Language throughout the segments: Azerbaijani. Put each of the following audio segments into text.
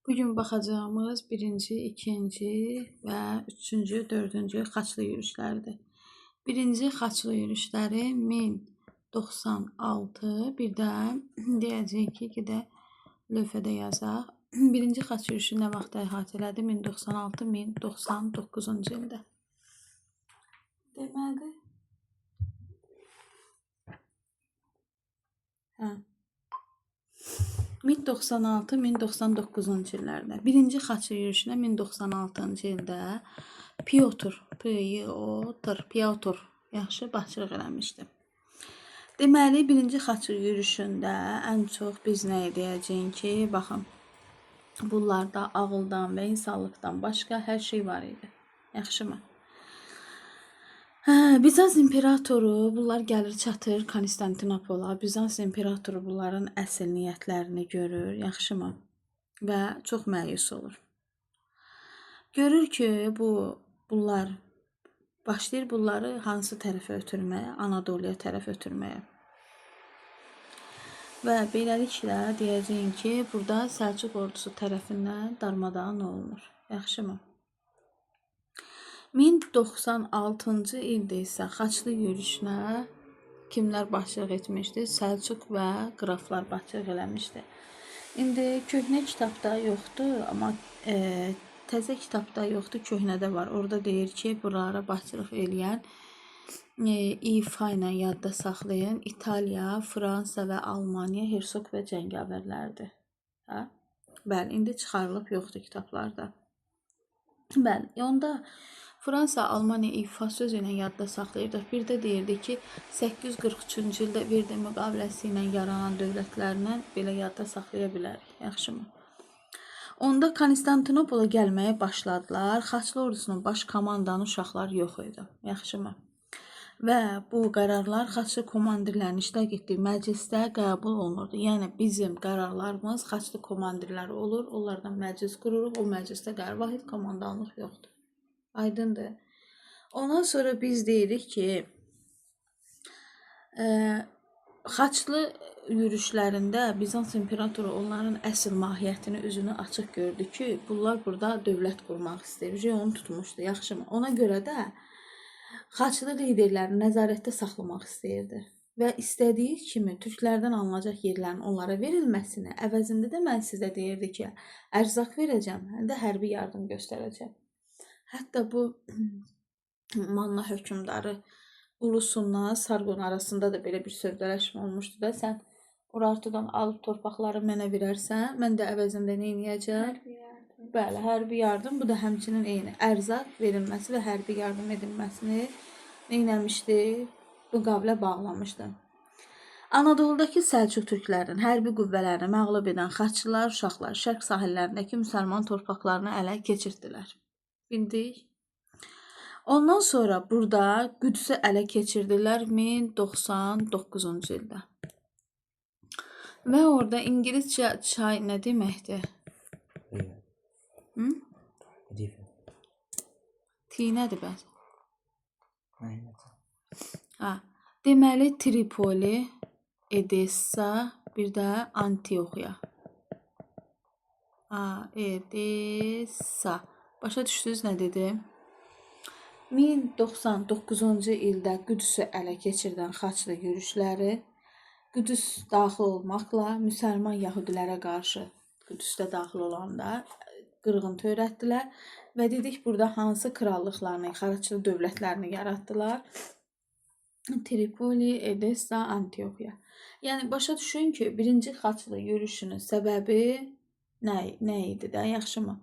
Bugün baxacağımız birinci, ikinci və üçüncü, dördüncü xaçlı yürüşlərdir. Birinci xaçlı yürüşləri 1096, bir də deyəcəyik ki, gedə lövhədə yazaq. Birinci xaç yürüşü nə vaxt əhatə elədi? 1096-1099-cu ildə. Deməli, hə. 1096-1099-cu illərdə. Birinci xaçlı yürüşünə 1096-cı ildə Pyotr, yaxşı başçılıq eləmişdi. Deməli, birinci xaçlı yürüşündə ən çox biz nə edəcəyik ki, baxın, bunlarda ağıldan və insanlıqdan başqa hər şey var idi. Yaxşımı? Bizans imperatoru, bunlar gəlir çatır Konstantinopola. Bizans imperatoru bunların əsl niyyətlərini görür, yaxşımı? Və çox məyus olur. Görür ki, bunlar başlayır bunları hansı tərəfə ötürməyə, Anadoluya tərəf ötürməyə. Və beləliklə deyəcəyim ki, burada Səlcuq ordusu tərəfindən darmadağın olunur, yaxşımı? 1096-cı ildə isə xaçlı yürüşünə kimlər başçılıq etmişdi? Səlcuq və qraflar başçılıq eləmişdi. İndi köhnə kitabda yoxdur, amma təzə kitabda yoxdur, köhnədə var. Orada deyir ki, buralara başçılıq eləyən İfa ilə yadda saxlayan İtaliya, Fransa və Almaniya hersoq və cəngavərlərdir. Hə? Bəli, indi çıxarılıb yoxdur kitablarda. Bəli, onda Fransa, Almaniya İfa sözü ilə yadda saxlayırdıq. Bir də deyirdi ki, 843-cü ildə Verdi müqaviləsi ilə yaranan dövlətlərlə belə yadda saxlaya bilərik. Yaxşımı? Onda Konstantinopola gəlməyə başladılar. Xaçlı ordusunun baş komandanı uşaqlar yox idi. Yaxşımı? Və bu qərarlar xaçlı komandirlərin iştirak etdiyi məclisdə qəbul olunurdu. Yəni bizim qərarlarımız xaçlı komandirləri olur, onlardan məclis qururuq, o məclisdə qərar vahid komandanlıq yoxdur. Aydındır. Ondan sonra biz deyirik ki, xaçlı yürüşlərində Bizans imperatoru onların əsl mahiyyətini, üzünü açıq gördü ki, bunlar burada dövlət qurmaq istəyir. Onu tutmuşdu, yaxşımı? Ona görə də xaçlı liderlərini nəzarətdə saxlamaq istəyirdi. Və istədiyi kimi türklərdən alınacaq yerlərin onlara verilməsini, əvəzində də mən sizə deyirdi ki, ərzaq verəcəm, həm də hərbi yardım göstərəcəm. Hətta bu Manna hökmdarı ulusundan Sargon arasında da belə bir sövdələşmə olmuşdu da, sən Urartudan alıb torpaqları mənə verərsən, mən də əvəzində nə edəcəm? Bəli, hərbi yardım. Bu da həmçinin eyni ərzaq verilməsi və hərbi yardım edilməsini neyləmişdi? Müqavilə bağlamışdı. Anadoludakı Səlcuq türklərinin hərbi qüvvələrini məğlub edən xaçlılar, uşaqlar şərq sahillərindəki müsəlman torpaqlarını ələ keçirdilər. Bildik. Ondan sonra burada Qüdsü ələ keçirdilər 1099-cu ildə. Və orada İngiliscə çay nə deməkdir? T nədir bəs? Deməli Tripoli, Edessa, bir də Antioxiya. Edessa. Başa düşdünüz nə dedim? 1099-cu ildə Qüdsü ələ keçirdən xaçlı yürüşləri Qüds daxil olmaqla müsəlman yahudilərə qarşı Qüdsdə daxil olanda qırğın törətdilər və dedik burada hansı krallıqlarını, xaçlı dövlətlərini yaratdılar? Tripoli, Edessa, Antioxiya. Yəni başa düşün ki, birinci xaçlı yürüşünün səbəbi nə idi də, yaxşımı?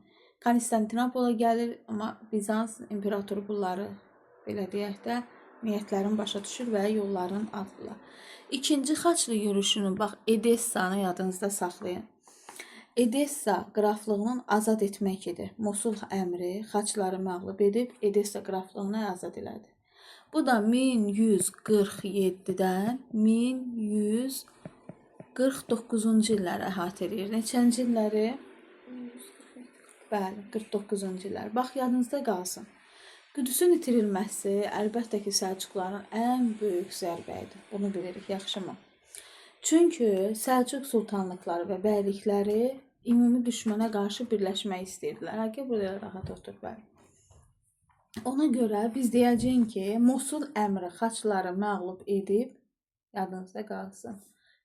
Konstantinopola gəlir, amma Bizans imperatoru bunları belə deyək də niyyətlərini başa düşür və yolların adlılar. İkinci xaçlı yürüşünün, bax Edessanı yadınızda saxlayın. Edessa qraflığının azad etmək idi. Mosul əmri xaçları məğlub edib Edessa qraflığını azad elədi. Bu da 1147-dən 1149-cu illəri əhatə edir. Neçənci illəri? Bəli, 49-cu illər. Bax, yadınızda qalsın. Qüdsün itirilməsi əlbəttə ki, Səlcuqların ən böyük zərbə idi. Bunu bilirik, yaxşımı? Çünki Səlcuq sultanlıqları və bəylikləri ümumi düşmənə qarşı birləşmək istəyirdilər. Həqiqətən burada rahat otur bəli. Ona görə biz deyəcəyik ki, Mosul əmri xaçları məğlub edib, yadınızda qalsın,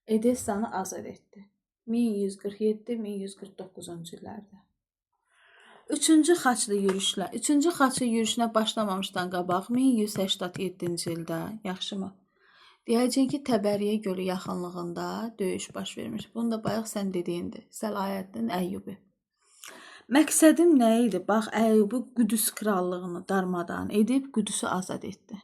Edessanı azad etdi. 1147-1149-cu illərdə. Üçüncü xaçlı yürüşünə başlamamışdan qabaq 1187-ci ildə, yaxşımı? Deyəcək ki, Təbəriyə gölü yaxınlığında döyüş baş vermiş. Bunu da bayaq sən dediyindir. Səlahiyyətin Əyyubi. Məqsədim nə idi? Bax, Əyyubi Qüdüs krallığını darmadağın edib Qüdüsü azad etdi.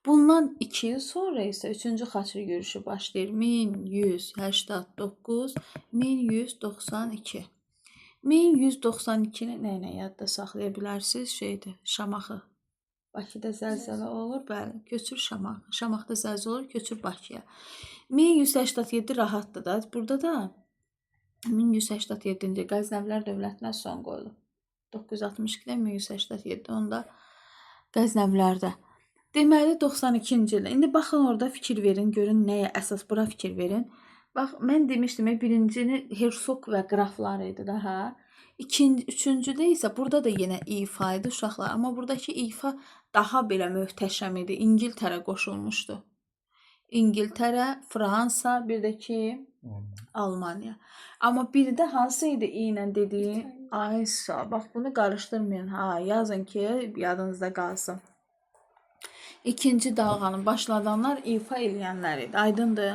Bundan 2 il sonra isə 3-cü xaçlı yürüşü başlayır. 1189-1192. 1192-ni nə yadda saxlaya bilərsiniz? Şamaxı. Bakıda zəlzələ olur, bəli, köçür Şamaxı. Şamaxda zəlzələ olur, köçür Bakıya. 1187 rahatdır da. Burada da 1187-ci Qəznəvilər dövlətinə son qoyulub. 962-də 1187, onda Qəznəvilərdə. Deməli 92-ci ildə. İndi baxın orada fikir verin, görün nəyə əsas bura fikir verin. Bax, mən demişdim, birincini Hersoq və qraflar idi da, hə? Üçüncüdə isə burada da yenə ifa idi uşaqlar, amma buradakı ifa daha belə möhtəşəm idi. İngiltərə qoşulmuşdu. İngiltərə, Fransa, bir də ki Almaniya. Amma biri də hansı idi ilə dediyim? Aysa, bax bunu qarışdırmayın. Ha, yazın ki, yadınızda qalsın. İkinci dalğanın başladanlar ifa eləyənlər idi. Aydındır.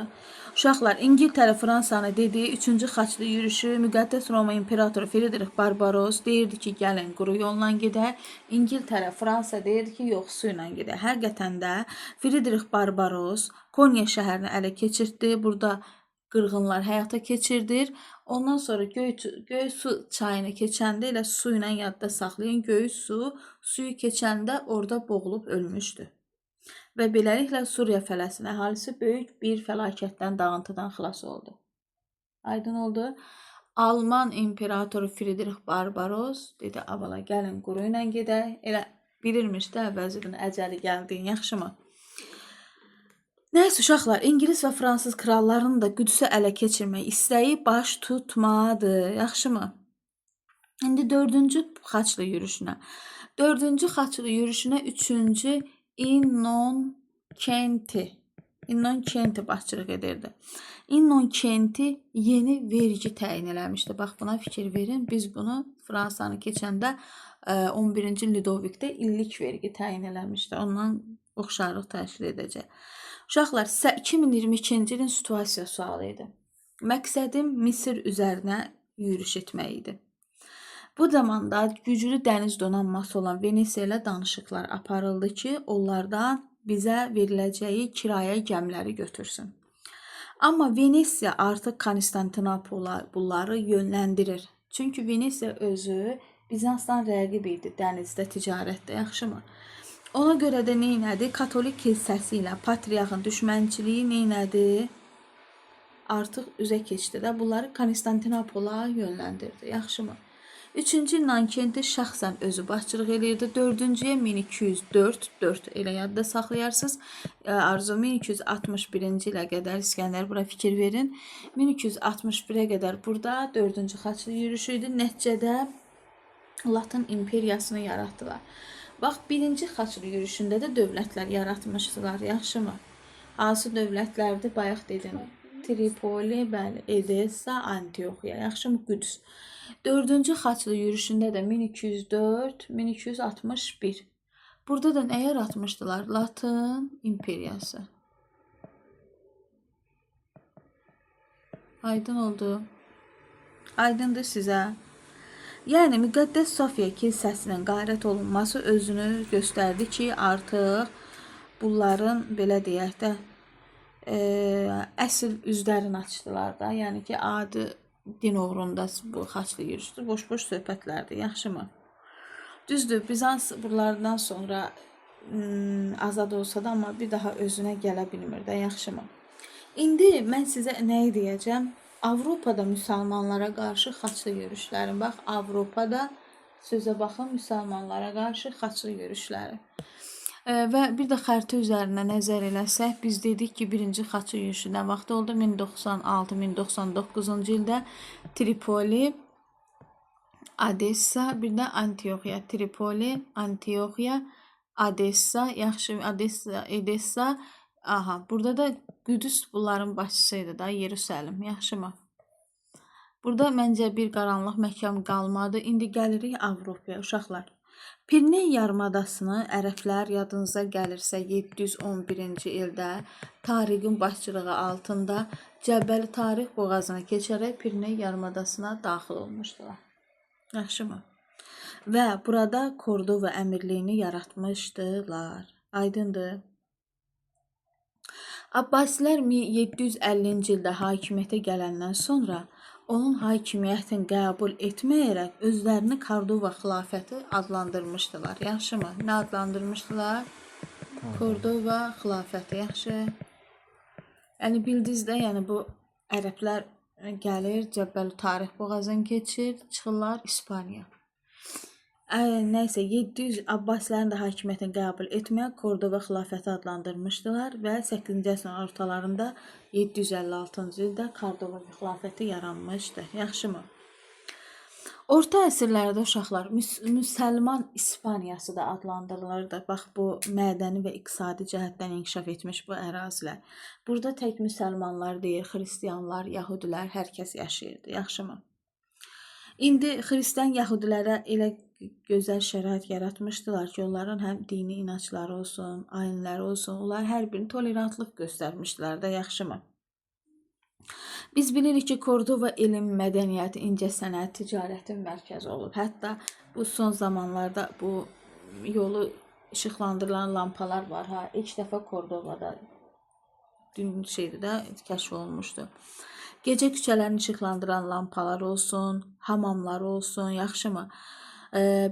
Uşaqlar, İngiltərə Fransanı dediyi 3-cü xaçlı yürüşü Müqəddəs Roma İmperatoru Fridrix Barbaros deyirdi ki, gəlin quru yolla gedək. İngiltərə, Fransa deyirdi ki, yox, su ilə gedək. Həqiqətən də Fridrix Barbaros Konya şəhərini ələ keçirtdi. Burada qırğınlar həyata keçirdir. Ondan sonra Göysu çayını keçəndə elə su ilə yadda saxlayın. Göysu suyu keçəndə orada boğulub ölmüşdü. Və beləliklə Suriya fələstin əhalisi böyük bir fəlakətdən, dağıntıdan xilas oldu. Aydın oldu. Alman İmperatoru Fridrix Barbaros dedi, avala gəlin quru ilə gedək. Elə bilirmiş də əvvəlcədən əcəli gəldiyin, yaxşımı? Nəysə uşaqlar, İngilis və Fransız krallarının da Qüdüsü ələ keçirmək istəyi baş tutmadı, yaxşımı? İndi 4-cü xaçlı yürüşünə. 4-cü xaçlı yürüşünə 3-cü İnnon Kenti başçılıq edirdi. İnnon Kenti yeni vergi təyin eləmişdi. Bax, buna fikir verin. Biz bunu Fransanı keçəndə 11-ci Ludovikdə illik vergi təyin eləmişdi. Ondan oxşarlıq təşkil edəcək. Uşaqlar, 2022-ci ilin situasiya sualı idi. Məqsədim Misir üzərinə yürüş etmək idi. Bu zamanda güclü dəniz donanması olan Venesiya ilə danışıqlar aparıldı ki, onlardan bizə veriləcəyi kirayə gəmiləri götürsün. Amma Venesiya artıq Konstantinopola bunları yönləndirir. Çünki Venesiya özü Bizansdan rəqib idi dənizdə, ticarətdə, yaxşımı? Ona görə də neynədi? Katolik kilsəsi ilə patriarxın düşmənçiliyi neynədi? Artıq üzə keçdi də bunları Konstantinopola yönləndirdi, yaxşımı? 3-cü Nankenti şəxsən özü başçılıq edirdi. 4-cüyə 1204 elə yadda saxlayarsınız. Arzu 1261-ci ilə qədər İskəndər bura fikir verin. 1261-ə qədər burada 4-cü xaçlı yürüşü idi. Nəticədə Latın imperiyasını yaratdılar. Bax, 1-ci xaçlı yürüşündə də dövlətlər yaratmışdılar, yaxşımı? Hansı dövlətlərdir? Bayaq dedim. Tripoli, bəli, Edessa, Antioxiya, yaxşımı? Qüdüs. 4-cü xaçlı yürüşündə də 1204-1261. Burada da nə yaratmışdılar? Latın imperiyası. Aydın oldu. Aydındır sizə. Yəni, Müqəddəs Sofiya kilsəsinin qayrət olunması özünü göstərdi ki, artıq bunların, belə deyək də, əsl üzlərini açdılar da. Yəni ki, adi din uğrunda bu xaçlı yürüşdür. Boş-boş söhbətlərdir, yaxşımı? Düzdür, Bizans bunlardan sonra azad olsa da, amma bir daha özünə gələ bilmir də, yaxşımı? İndi mən sizə nəyi deyəcəm? Avropada müsəlmanlara qarşı xaçlı yürüşləri. Bax, Avropada sözə baxın müsəlmanlara qarşı xaçlı yürüşləri. Və bir də xəritə üzərinə nəzər eləsək, biz dedik ki, birinci Xaçı yürüşü nə vaxt oldu? 1096-1099-cu ildə Tripoli, Odessa, bir də Antioxiya. Tripoli, Antioxiya, Odessa, yaxşı, Odessa. Aha, burada da Qüdüs bunların başçısıydı da, Yerusəlim, yaxşımı? Burada məncə bir qaranlıq məkan qalmadı. İndi gəlirik Avropaya, uşaqlar. Pirney yarımadasını ərəblər yadınıza gəlirsə 711-ci ildə Tariqin başçılığı altında Cəbəli Tariq boğazını keçərək Pirney yarımadasına daxil olmuşdular. Yaxşımı? Və burada Kordova əmirliyini yaratmışdılar. Aydındır. Abbasilər 750-ci ildə hakimiyyətə gələndən sonra onun hakimiyyətini qəbul etməyərək özlərini Kordova xilafəti adlandırmışdılar. Yaxşımı? Nə adlandırmışdılar? Kordova xilafəti, yaxşı. Yəni bildiniz də, yəni bu ərəblər gəlir, Cəbəli Tarix boğazını keçir, çıxırlar İspaniya. Nəysə 700 Abbasilərin də hakimiyyətini qəbul etməyən Kordova xilafəti adlandırmışdılar və 8-ci əsrin ortalarında 756-cı ildə Kordova xilafəti yaranmışdı. Yaxşımı? Orta əsrlərdə uşaqlar müsəlman İspaniyası da adlandırılırdı. Bax bu mədəni və iqtisadi cəhətdən inkişaf etmiş bu ərazilər. Burada tək müsəlmanlar deyil, xristianlar, yəhudilər, hər kəs yaşayırdı. Yaxşımı? İndi xristian yəhudilərə elə gözəl şərait yaratmışdılar ki, onların həm dini inançları olsun, ayinləri olsun, onlar hər birini tolerantlıq göstərmişdilər də, yaxşımı? Biz bilirik ki, Kordova elm, mədəniyyəti, incəsənət, ticarətin mərkəzi olub. Hətta bu son zamanlarda bu yolu işıqlandırılan lampalar var. İlk dəfə Kordovada kəşf olunmuşdu. Gecə küçələrini işıqlandıran lampalar olsun, hamamlar olsun, yaxşımı?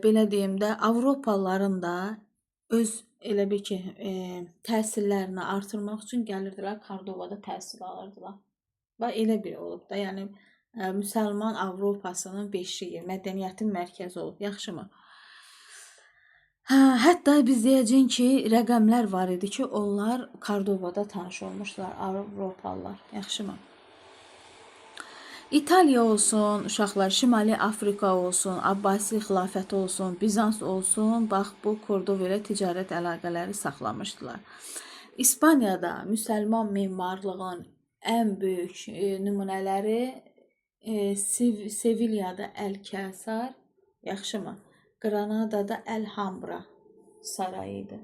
Belə deyim də, Avropalıların da öz elə bir ki, təhsillərini artırmaq üçün gəlirdilər, Kordovada təhsil alırdılar. Və elə bir olub da, yəni müsəlman Avropasının beşiyi, mədəniyyətin mərkəzi olub, yaxşımı? Hətta biz deyəcəyik ki, rəqəmlər var idi ki, onlar Kordovada tanış olmuşlar, Avropalılar, yaxşımı? İtaliya olsun, uşaqlar, Şimali Afrika olsun, Abbasi xilafəti olsun, Bizans olsun, bax bu Kordova ilə ticarət əlaqələri saxlamışdılar. İspaniyada müsəlman memarlığın ən böyük nümunələri Sevilliyada Əl-Kəsar, yaxşımı? Granadada Əl-Hambra sarayı idi.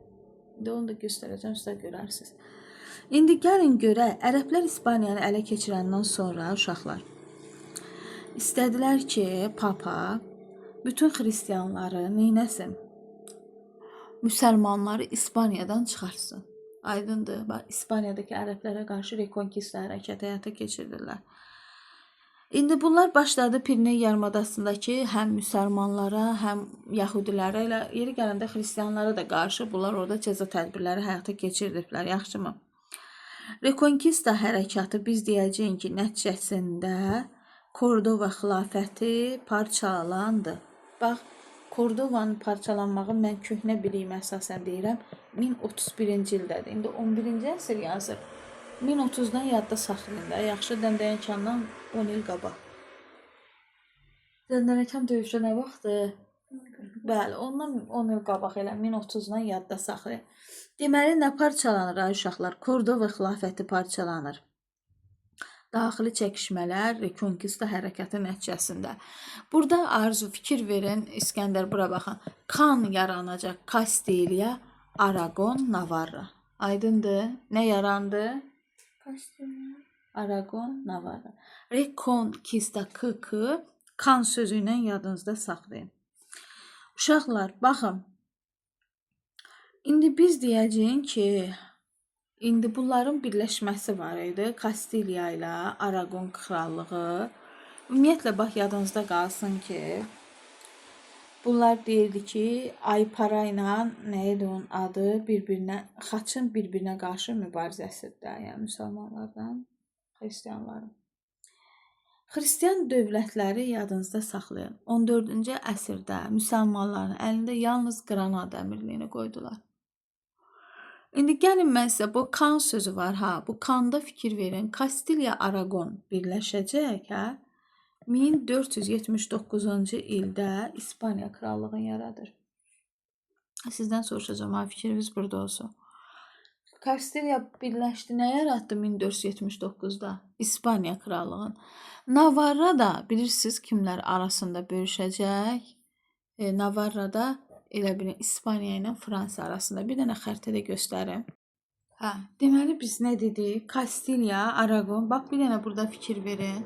İndi onu da göstərəcəm, sizə görərsiniz. İndi gəlin görək, ərəblər İspaniyanı ələ keçirəndən sonra uşaqlar İstədilər ki, Papa bütün xristianları neynəsin? Müsəlmanları İspaniyadan çıxartsın. Aydındır. Bax, İspaniyadakı ərəblərə qarşı rekonkista hərəkəti həyata keçirdirlər. İndi bunlar başladı Pirney yarımadasındakı həm müsəlmanlara, həm yəhudilərə ilə yeri gələndə xristianlara da qarşı bunlar orada cəza tədbirləri həyata keçirdilər. Yaxşımı? Rekonkista hərəkatı biz deyəcəyik ki, nəticəsində Kordova xilafəti parçalandı. Bax, Kordovanın parçalanmağı mən köhnə biliyimə əsasən deyirəm, 1031-ci ildədir. İndi 11-ci əsr yazır. 1030-dan yadda saxlayın da, yaxşı Dəndənəkandan 10 il qabaq. Dəndənəkan döyüşü nə vaxtdır? Bəli, ondan 10 il qabaq elə 1030-dan yadda saxlayın. Deməli, nə parçalanır ay uşaqlar? Kordova xilafəti parçalanır. Daxili çəkişmələr, rekonkista hərəkəti nəticəsində. Burada arzu fikir verin, İskəndər bura baxın. Kan yaranacaq, Kastiliya, Aragon, Navarra. Aydındır? Nə yarandı? Kastiliya, Aragon, Navarra. Rekonkista kıkı kan sözü ilə yadınızda saxlayın. Uşaqlar, baxın. İndi biz deyəcəyik ki, İndi bunların birləşməsi var idi. Kastiliya ilə Aragon krallığı. Ümumiyyətlə, bax, yadınızda qalsın ki, bunlar deyirdi ki, Aypara ilə, nə idi onun adı, Xaçın bir-birinə qarşı mübarizəsidir, yəni müsəlmanlardan, xristianların. Xristian dövlətləri yadınızda saxlayın. 14-cü əsrdə müsəlmanların əlində yalnız Qranada əmirliyini qoydular. İndi gəlin mən sizə bu kan sözü var ha. Bu kanda fikir verin. Kastilya Aragon birləşəcək ha. 1479-cu ildə İspaniya krallığını yaradır. Sizdən soruşacağım ha, fikriniz burada olsun. Kastilya birləşdi, nə yaratdı 1479-da? İspaniya krallığını. Navarra da bilirsiniz kimlər arasında bölüşəcək? Navarra'da elə bilin İspaniya ilə Fransa arasında bir dənə xəritədə göstərim. Hə, deməli biz nə dedik? Kastilya, Aragon. Bax bir dənə burada fikir verin.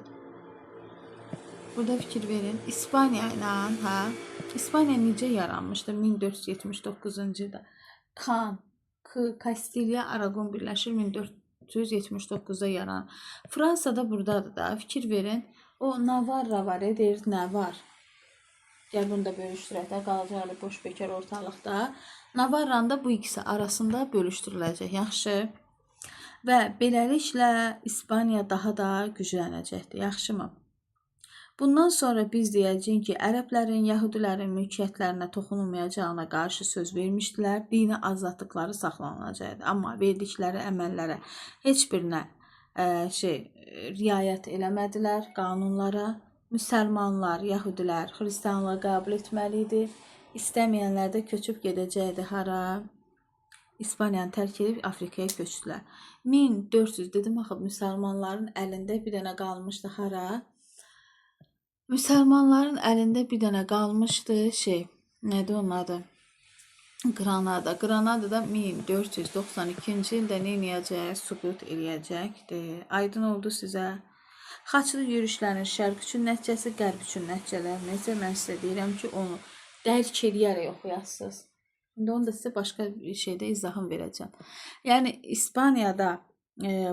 Burada fikir verin. İspaniya ilə, hə? İspaniya necə yaranmışdı 1479-cu ildə? Kastilya, Aragon birləşir 1479-da yaranır. Fransada buradadır da. Fikir verin. O Navarra var, deyir nə var? Gəl bunu da bölüşdürək də, qalacaq elə boş bekar ortalıqda. Navarranın da bu ikisi arasında bölüşdürüləcək, yaxşı. Və beləliklə İspaniya daha da güclənəcəkdir, yaxşımı? Bundan sonra biz deyəcəyik ki, ərəblərin, yəhudilərin mülkiyyətlərinə toxunulmayacağına qarşı söz vermişdilər, dini azadlıqları saxlanılacaqdı. Amma verdikləri əməllərə heç birinə riayət eləmədilər qanunlara. Müsəlmanlar, yəhudilər, xristianlığı qəbul etməli idi. İstəməyənlər də köçüb gedəcəkdi hara? İspaniyanı tərk edib Afrikaya köçdülər. 1400 dedim axı müsəlmanların əlində bir dənə qalmışdı hara? Müsəlmanların əlində bir dənə qalmışdı nədir onun adı? Granada. Granada da 1492-ci ildə nə edəcək? Süqut eləyəcəkdir. Aydın oldu sizə? Xaçlı yürüşlərin şərq üçün nəticəsi, qərb üçün nəticələr. Necə mən sizə deyirəm ki, onu dərk eləyərək oxuyasınız. İndi onu da sizə başqa bir şeydə izahım verəcəm. Yəni İspaniyada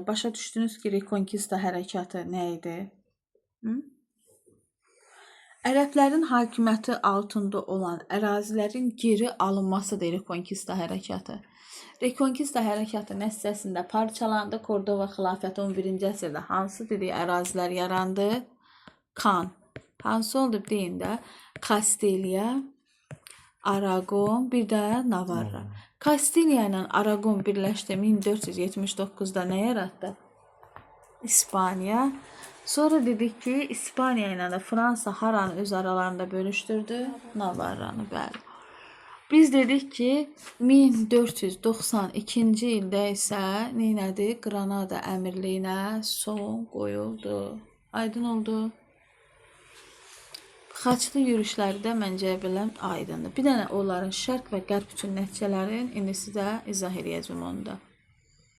başa düşdünüz ki, Reconquista hərəkatı nə idi? Ərəblərin hakimiyyəti altında olan ərazilərin geri alınmasıdır Reconquista hərəkatı. Reconquista hərəkatı nəticəsində parçalandı. Kordova xilafəti 11-ci əsrdə hansı dedik ərazilər yarandı? Kan. Hansı oldu deyin də? Kastilya, Aragon, bir də Navarra. Kastilya ilə Aragon birləşdi 1479-da nə yaratdı? İspaniya. Sonra dedik ki, İspaniya ilə də Fransa haranı öz aralarında bölüşdürdü? Navarranı, bəli. Biz dedik ki, 1492-ci ildə isə neynədi? Granada əmirliyinə son qoyuldu. Aydın oldu. Xaçlı yürüşləri də məncə biləm aydındır. Bir dənə onların şərq və qərb üçün nəticələrin indi sizə izah edəcəm onu da.